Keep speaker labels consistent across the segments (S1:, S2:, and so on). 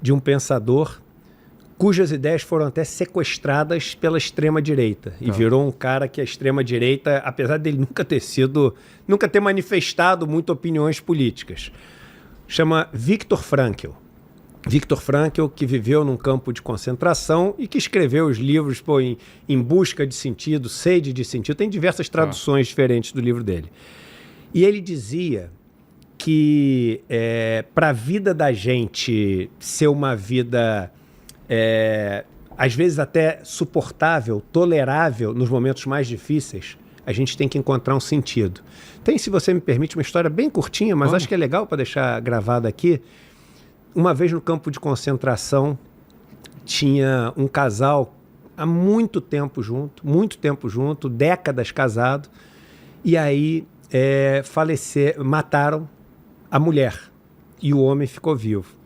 S1: de um pensador cujas ideias foram até sequestradas pela extrema-direita. E virou um cara que a extrema-direita, apesar dele nunca ter manifestado muito opiniões políticas, chama Viktor Frankl. Viktor Frankl, que viveu num campo de concentração e que escreveu os livros em busca de sentido, sede de sentido. Tem diversas traduções diferentes do livro dele. E ele dizia que para a vida da gente ser uma vida, às vezes até suportável, tolerável nos momentos mais difíceis, a gente tem que encontrar um sentido. Tem, se você me permite, uma história bem curtinha, mas acho que é legal para deixar gravado aqui. Uma vez no campo de concentração, tinha um casal há muito tempo junto, décadas casado, e aí mataram a mulher, e o homem ficou vivo.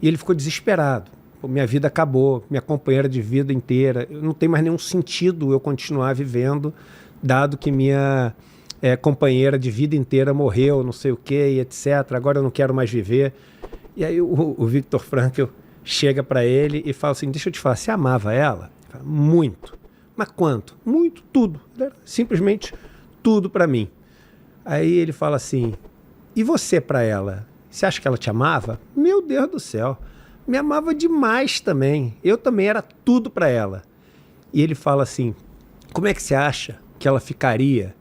S1: E ele ficou desesperado. Minha vida acabou, minha companheira de vida inteira, não tem mais nenhum sentido eu continuar vivendo, dado que minha companheira de vida inteira morreu, não sei o quê, e etc. Agora eu não quero mais viver. E aí o Viktor Frankl chega para ele e fala assim, deixa eu te falar, você amava ela? Ele fala, muito. Mas quanto? Muito, tudo. Simplesmente tudo para mim. Aí ele fala assim, e você para ela? Você acha que ela te amava? Meu Deus do céu, me amava demais também. Eu também era tudo para ela. E ele fala assim, como é que você acha que ela ficaria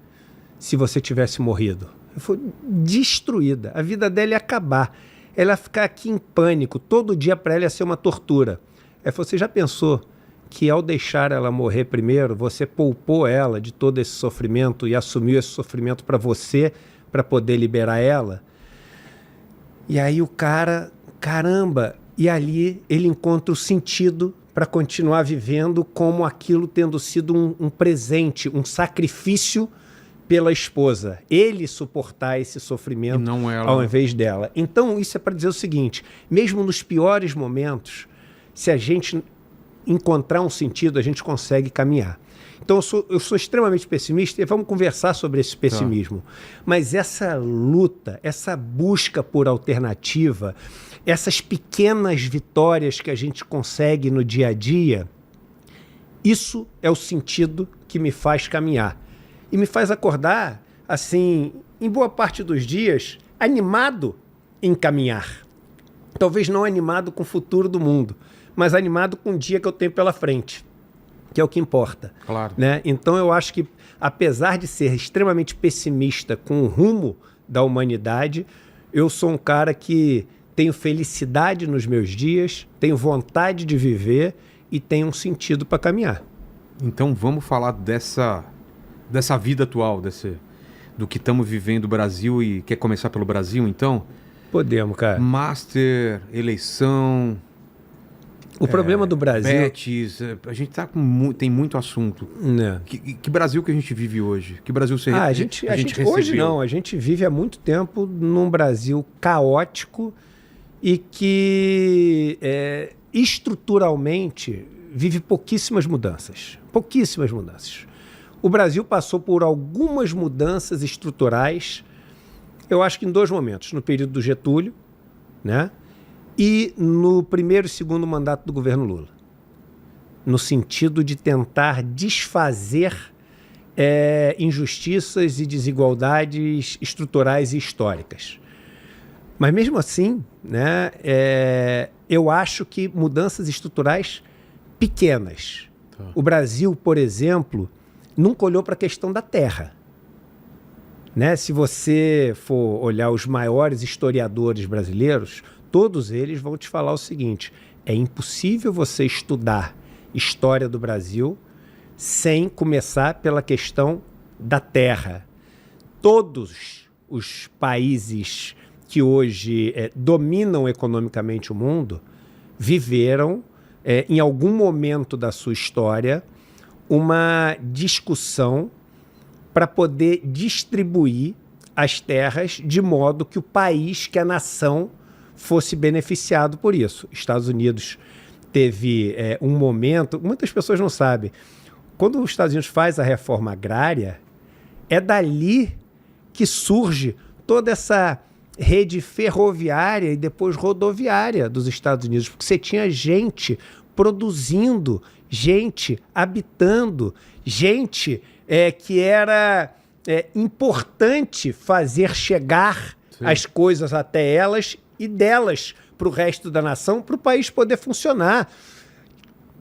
S1: se você tivesse morrido? Eu falei, destruída. A vida dela ia acabar. Ela ia ficar aqui em pânico. Todo dia para ela ia ser uma tortura. Aí você já pensou que ao deixar ela morrer primeiro, você poupou ela de todo esse sofrimento e assumiu esse sofrimento para você, para poder liberar ela? E aí o cara, caramba, e ali ele encontra o sentido para continuar vivendo como aquilo tendo sido um presente, um sacrifício pela esposa. Ele suportar esse sofrimento
S2: não ela,
S1: ao invés dela. Então isso é para dizer o seguinte, mesmo nos piores momentos, se a gente encontrar um sentido, a gente consegue caminhar. Então eu sou extremamente pessimista e vamos conversar sobre esse pessimismo. Mas essa luta, essa busca por alternativa, essas pequenas vitórias que a gente consegue no dia a dia, isso é o sentido que me faz caminhar. E me faz acordar, assim, em boa parte dos dias, animado em caminhar. Talvez não animado com o futuro do mundo, mas animado com o dia que eu tenho pela frente, que é o que importa.
S2: Claro.
S1: Né? Então eu acho que, apesar de ser extremamente pessimista com o rumo da humanidade, eu sou um cara que tenho felicidade nos meus dias, tenho vontade de viver e tenho um sentido para caminhar.
S2: Então vamos falar dessa vida atual, do que estamos vivendo no Brasil, e quer começar pelo Brasil, então?
S1: Podemos, cara.
S2: Master, eleição...
S1: O problema do Brasil...
S2: Betis, a gente tem muito assunto. Que Brasil que a gente vive hoje? Que Brasil você
S1: a gente hoje não, a gente vive há muito tempo num Brasil caótico e que estruturalmente vive pouquíssimas mudanças. Pouquíssimas mudanças. O Brasil passou por algumas mudanças estruturais, eu acho que em 2 momentos. No período do Getúlio, né? E no primeiro e segundo mandato do governo Lula, no sentido de tentar desfazer injustiças e desigualdades estruturais e históricas. Mas mesmo assim, né, eu acho que mudanças estruturais pequenas. O Brasil, por exemplo, nunca olhou para a questão da terra. Né? Se você for olhar os maiores historiadores brasileiros, todos eles vão te falar o seguinte, é impossível você estudar história do Brasil sem começar pela questão da terra. Todos os países que hoje dominam economicamente o mundo viveram, em algum momento da sua história, uma discussão para poder distribuir as terras de modo que o país, que a nação, fosse beneficiado por isso. Estados Unidos teve um momento, muitas pessoas não sabem, quando os Estados Unidos faz a reforma agrária, é dali que surge toda essa rede ferroviária e depois rodoviária dos Estados Unidos, porque você tinha gente produzindo, gente habitando, gente que era importante fazer chegar as coisas até elas e delas para o resto da nação, para o país poder funcionar.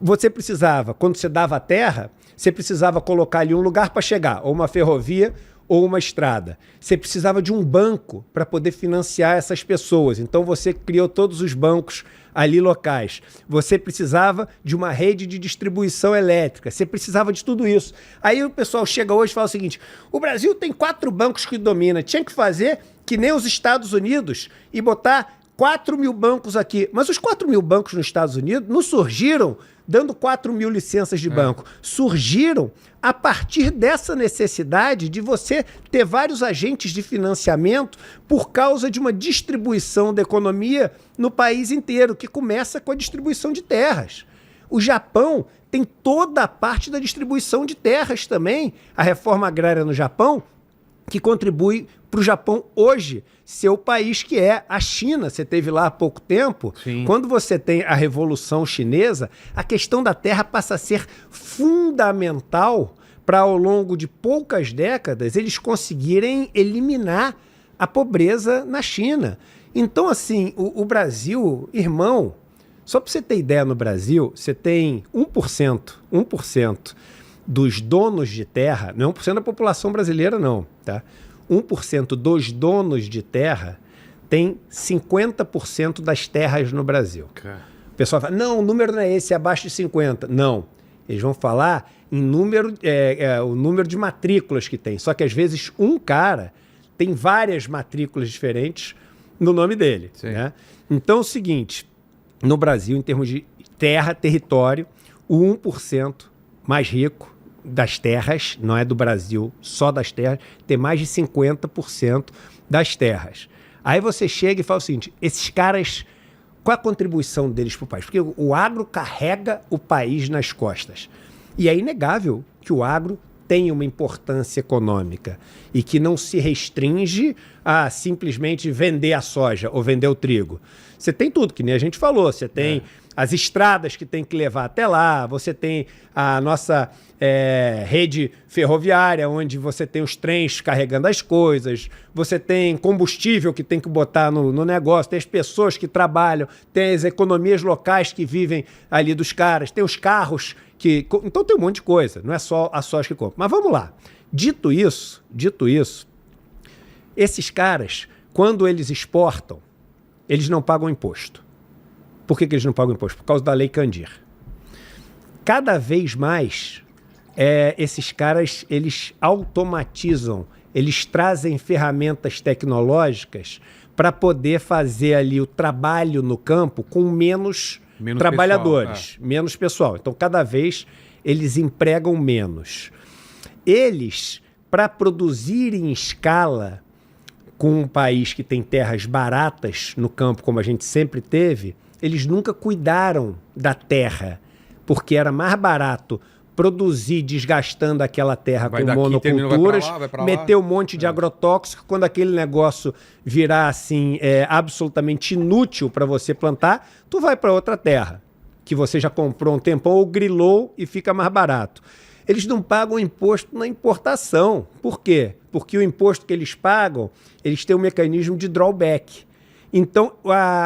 S1: Você precisava, quando você dava a terra, você precisava colocar ali um lugar para chegar, ou uma ferrovia, ou uma estrada. Você precisava de um banco para poder financiar essas pessoas. Então você criou todos os bancos ali locais. Você precisava de uma rede de distribuição elétrica. Você precisava de tudo isso. Aí o pessoal chega hoje e fala o seguinte: o Brasil tem 4 bancos que domina. Tinha que fazer que nem os Estados Unidos e botar 4 mil bancos aqui. Mas os 4 mil bancos nos Estados Unidos não surgiram dando 4 mil licenças de banco. Surgiram a partir dessa necessidade de você ter vários agentes de financiamento por causa de uma distribuição da economia no país inteiro, que começa com a distribuição de terras. O Japão tem toda a parte da distribuição de terras também. A reforma agrária no Japão, que contribui para o Japão hoje ser o país que é. A China, você teve lá há pouco tempo. Sim. Quando você tem a Revolução Chinesa, a questão da terra passa a ser fundamental para, ao longo de poucas décadas, eles conseguirem eliminar a pobreza na China. Então, assim, o Brasil, irmão, só para você ter ideia, no Brasil, você tem 1% dos donos de terra, não é 1% da população brasileira, não, tá? 1% dos donos de terra tem 50% das terras no Brasil. O pessoal fala, não, o número não é esse, é abaixo de 50%. Não, eles vão falar em número, o número de matrículas que tem. Só que às vezes um cara tem várias matrículas diferentes no nome dele. Né? Então é o seguinte, no Brasil, em termos de terra, território, o 1% mais rico das terras, não é do Brasil, só das terras, tem mais de 50% das terras. Aí você chega e fala o seguinte, esses caras, qual a contribuição deles para o país? Porque o agro carrega o país nas costas. E é inegável que o agro tem uma importância econômica e que não se restringe a simplesmente vender a soja ou vender o trigo. Você tem tudo, que nem a gente falou, você tem as estradas que tem que levar até lá, você tem a nossa rede ferroviária, onde você tem os trens carregando as coisas, você tem combustível que tem que botar no negócio, tem as pessoas que trabalham, tem as economias locais que vivem ali dos caras, tem os carros que... Então tem um monte de coisa, não é só a soja que compra. Mas vamos lá. Dito isso, esses caras, quando eles exportam, eles não pagam imposto. Por que eles não pagam imposto? Por causa da Lei Candir. Cada vez mais, esses caras, eles automatizam, eles trazem ferramentas tecnológicas para poder fazer ali o trabalho no campo com menos trabalhadores, pessoal, menos pessoal. Então, cada vez, eles empregam menos. Eles, para produzir em escala, com um país que tem terras baratas no campo, como a gente sempre teve, eles nunca cuidaram da terra, porque era mais barato produzir desgastando aquela terra com monoculturas, meter um monte de agrotóxico, quando aquele negócio virar assim, absolutamente inútil para você plantar, tu vai para outra terra, que você já comprou um tempão ou grilou e fica mais barato. Eles não pagam imposto na importação. Por quê? Porque o imposto que eles pagam, eles têm um mecanismo de drawback. Então,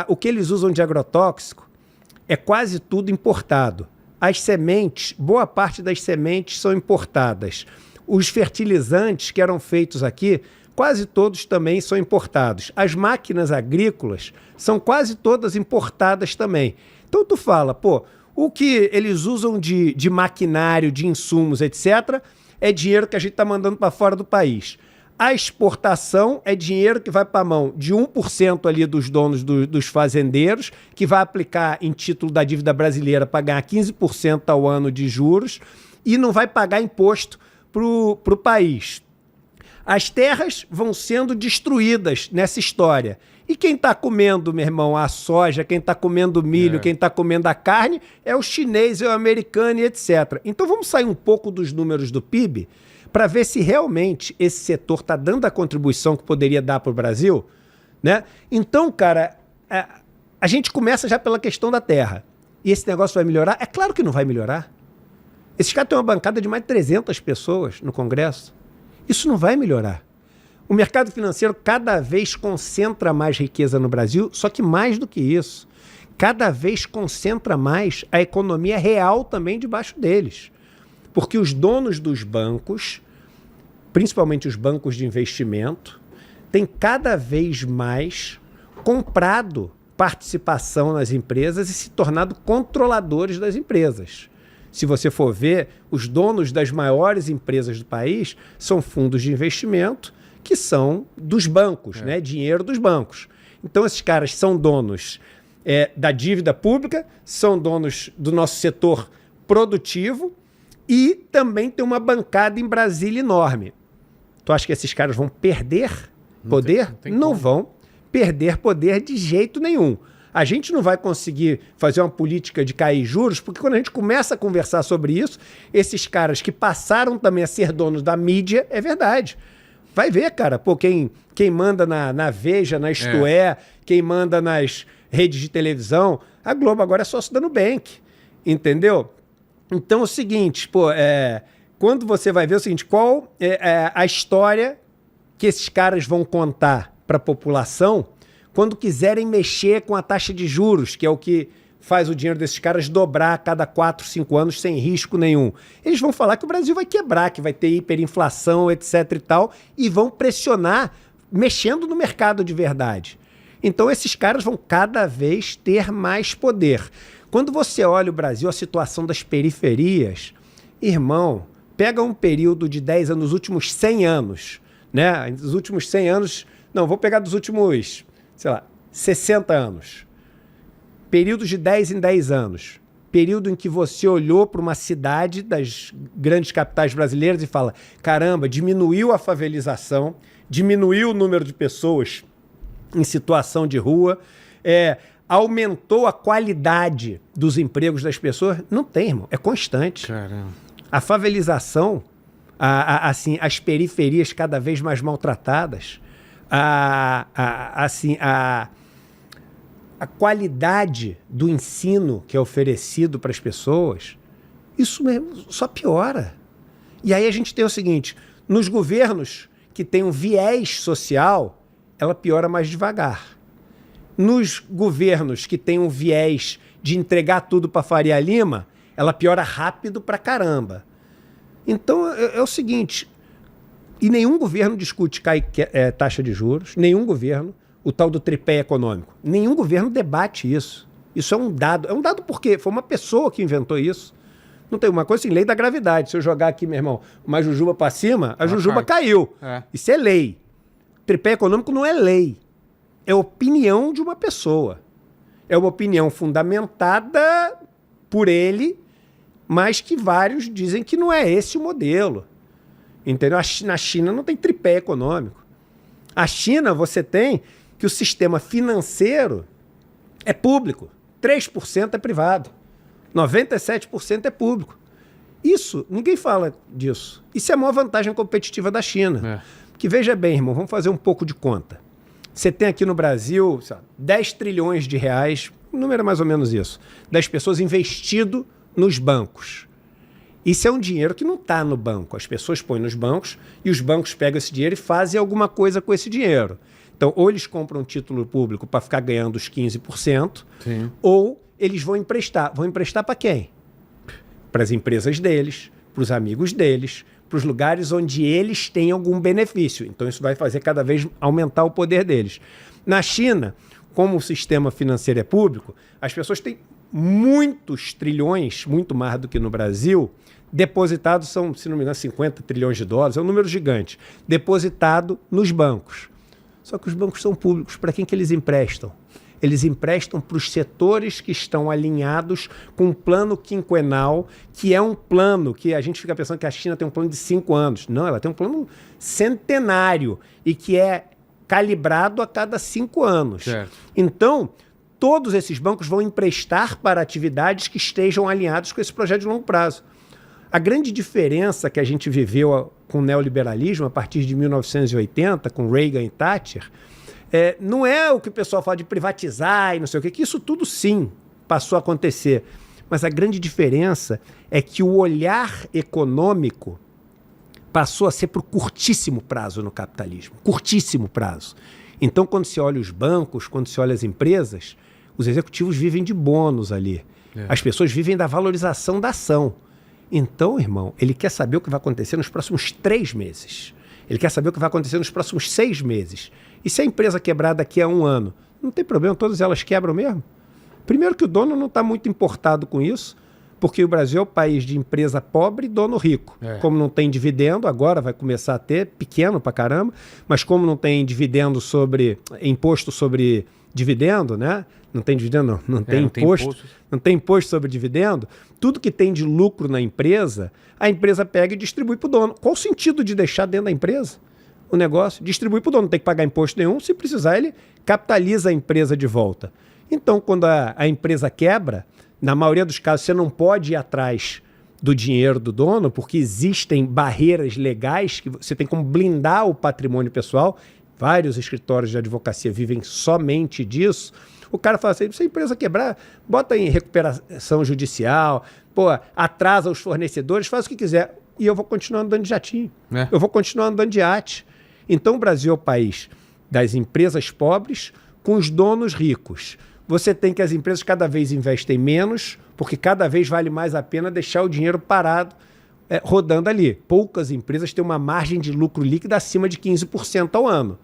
S1: o que eles usam de agrotóxico é quase tudo importado. As sementes, boa parte das sementes são importadas. Os fertilizantes que eram feitos aqui, quase todos também são importados. As máquinas agrícolas são quase todas importadas também. Então, tu fala, pô, o que eles usam de maquinário, de insumos, etc., é dinheiro que a gente está mandando para fora do país. A exportação é dinheiro que vai para a mão de 1% ali dos donos dos fazendeiros, que vai aplicar em título da dívida brasileira para ganhar 15% ao ano de juros e não vai pagar imposto para o país. As terras vão sendo destruídas nessa história. E quem está comendo, meu irmão, a soja, quem está comendo milho, quem está comendo a carne, é o chinês, é o americano e etc. Então vamos sair um pouco dos números do PIB para ver se realmente esse setor está dando a contribuição que poderia dar para o Brasil. né? Então, cara, a gente começa já pela questão da terra. E esse negócio vai melhorar? É claro que não vai melhorar. Esses caras têm uma bancada de mais de 300 pessoas no Congresso. Isso não vai melhorar. O mercado financeiro cada vez concentra mais riqueza no Brasil, só que mais do que isso, cada vez concentra mais a economia real também debaixo deles. Porque os donos dos bancos, principalmente os bancos de investimento, têm cada vez mais comprado participação nas empresas e se tornado controladores das empresas. Se você for ver, os donos das maiores empresas do país são fundos de investimento que são dos bancos, né? Dinheiro dos bancos. Então, esses caras são donos da dívida pública, são donos do nosso setor produtivo e também tem uma bancada em Brasília enorme. Tu acha que esses caras vão perder poder? Não vão perder poder de jeito nenhum. A gente não vai conseguir fazer uma política de cair juros, porque quando a gente começa a conversar sobre isso, esses caras que passaram também a ser donos da mídia, é verdade. Vai ver, cara, pô, quem manda na Veja, na Isto É, quem manda nas redes de televisão, a Globo agora é sócio da Nubank, entendeu? Então é o seguinte, pô, quando você vai ver o seguinte, qual é a história que esses caras vão contar para a população quando quiserem mexer com a taxa de juros, que é o que faz o dinheiro desses caras dobrar a cada 4, 5 anos sem risco nenhum. Eles vão falar que o Brasil vai quebrar, que vai ter hiperinflação, etc e tal, e vão pressionar mexendo no mercado de verdade. Então esses caras vão cada vez ter mais poder. Quando você olha o Brasil, a situação das periferias, irmão, pega um período de 10 anos, os últimos 100 anos, né? Os últimos 100 anos, não, vou pegar dos últimos, sei lá, 60 anos. Períodos de 10 em 10 anos. Período em que você olhou para uma cidade das grandes capitais brasileiras e fala, caramba, diminuiu a favelização, diminuiu o número de pessoas em situação de rua, aumentou a qualidade dos empregos das pessoas. Não tem, irmão, é constante.
S2: Caramba.
S1: A favelização, assim, as periferias cada vez mais maltratadas, a qualidade do ensino que é oferecido para as pessoas, isso mesmo só piora. E aí a gente tem o seguinte, nos governos que têm um viés social, ela piora mais devagar. Nos governos que têm um viés de entregar tudo para Faria Lima, ela piora rápido pra caramba. Então é o seguinte, e nenhum governo discute taxa de juros, nenhum governo, o tal do tripé econômico. Nenhum governo debate isso. Isso é um dado. É um dado porque foi uma pessoa que inventou isso. Não tem uma coisa assim, lei da gravidade. Se eu jogar aqui, meu irmão, uma jujuba para cima, a jujuba caiu. Isso é lei. Tripé econômico não é lei. É opinião de uma pessoa. É uma opinião fundamentada por ele, mas que vários dizem que não é esse o modelo. Entendeu? Na China não tem tripé econômico. A China, você tem que o sistema financeiro é público, 3% é privado, 97% é público. Isso, ninguém fala disso. Isso é a maior vantagem competitiva da China. Porque veja bem, irmão, vamos fazer um pouco de conta. Você tem aqui no Brasil, sabe, 10 trilhões de reais, o número é mais ou menos isso, das pessoas investido nos bancos. Isso é um dinheiro que não está no banco. As pessoas põem nos bancos e os bancos pegam esse dinheiro e fazem alguma coisa com esse dinheiro. Então, ou eles compram um título público para ficar ganhando os 15%, sim, ou eles vão emprestar. Vão emprestar para quem? Para as empresas deles, para os amigos deles, para os lugares onde eles têm algum benefício. Então, isso vai fazer cada vez aumentar o poder deles. Na China, como o sistema financeiro é público, as pessoas têm muitos trilhões, muito mais do que no Brasil, depositados, são, se não me engano, 50 trilhões de dólares, é um número gigante, depositado nos bancos. Só que os bancos são públicos. Para quem que eles emprestam? Eles emprestam para os setores que estão alinhados com um plano quinquenal, que é um plano que a gente fica pensando que a China tem um plano de 5 anos. Não, ela tem um plano centenário e que é calibrado a cada 5 anos. Certo. Então, todos esses bancos vão emprestar para atividades que estejam alinhadas com esse projeto de longo prazo. A grande diferença que a gente viveu com o neoliberalismo a partir de 1980, com Reagan e Thatcher, Não é o que o pessoal fala de privatizar e não sei o quê, que isso tudo sim passou a acontecer. Mas a grande diferença é que o olhar econômico passou a ser por curtíssimo prazo no capitalismo. Curtíssimo prazo. Então, quando se olha os bancos, quando se olha as empresas, os executivos vivem de bônus ali. As pessoas vivem da valorização da ação. Então, irmão, ele quer saber o que vai acontecer nos próximos 3 meses. Ele quer saber o que vai acontecer nos próximos 6 meses. E se a empresa quebrar daqui a 1 ano? Não tem problema, todas elas quebram mesmo. Primeiro que o dono não está muito importado com isso, porque o Brasil é o país de empresa pobre e dono rico. Como não tem dividendo, agora vai começar a ter, pequeno pra caramba, mas como não tem dividendo imposto sobre dividendo, né? Não tem dividendo, não tem imposto. Não tem imposto sobre dividendo. Tudo que tem de lucro na empresa, a empresa pega e distribui para o dono. Qual o sentido de deixar dentro da empresa o negócio? Distribui para o dono, não tem que pagar imposto nenhum. Se precisar, ele capitaliza a empresa de volta. Então, quando a empresa quebra, na maioria dos casos, você não pode ir atrás do dinheiro do dono, porque existem barreiras legais que você tem como blindar o patrimônio pessoal. Vários escritórios de advocacia vivem somente disso. O cara fala assim, se a empresa quebrar, bota em recuperação judicial, atrasa os fornecedores, faz o que quiser. E eu vou continuar andando de jatinho. Eu vou continuar andando de iate. Então o Brasil é o país das empresas pobres com os donos ricos. Você tem que as empresas cada vez investem menos, porque cada vez vale mais a pena deixar o dinheiro parado, rodando ali. Poucas empresas têm uma margem de lucro líquida acima de 15% ao ano.